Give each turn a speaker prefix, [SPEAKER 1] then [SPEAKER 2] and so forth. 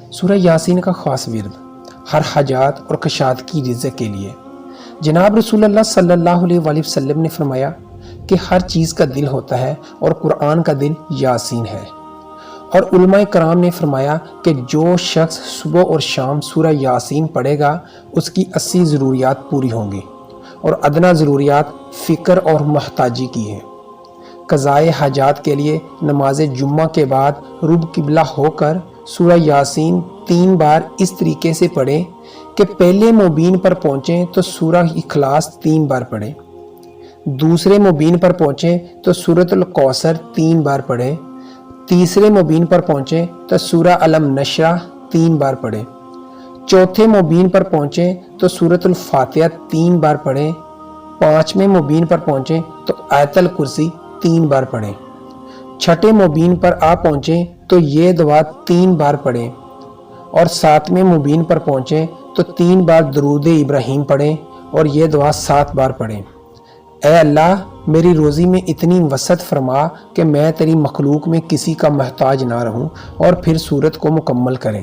[SPEAKER 1] سورہ یاسین کا خاص ورد ہر حاجات اور کشاد کی رزق کے لیے۔ جناب رسول اللہ صلی اللہ علیہ وآلہ وسلم نے فرمایا کہ ہر چیز کا دل ہوتا ہے اور قرآن کا دل یاسین ہے۔ اور علماء کرام نے فرمایا کہ جو شخص صبح اور شام سورہ یاسین پڑھے گا اس کی 80 ضروریات پوری ہوں گی، اور ادنا ضروریات فکر اور محتاجی کی ہیں۔ قضائے حاجات کے لیے نماز جمعہ کے بعد رب قبلہ ہو کر سورہ یاسین 3 بار اس طریقے سے پڑھیں کہ پہلے مبین پر پہنچیں تو سورہ اخلاص 3 بار پڑھیں، دوسرے مبین پر پہنچیں تو سورۃ الکوثر 3 بار پڑھیں، تیسرے مبین پر پہنچیں تو سورہ علم نشرہ 3 بار پڑھیں، چوتھے مبین پر پہنچیں تو سورۃ الفاتحہ 3 بار پڑھیں، 5ویں مبین پر پہنچیں تو آیت الکرسی 3 بار پڑھیں، چھٹے مبین پر آ پہنچیں تو یہ دعا 3 بار پڑھیں، اور 7ویں مبین پر پہنچیں تو 3 بار درود ابراہیم پڑھیں اور یہ دعا 7 بار پڑھیں۔ اے اللہ میری روزی میں اتنی وسعت فرما کہ میں تیری مخلوق میں کسی کا محتاج نہ رہوں، اور پھر سورت کو مکمل کریں۔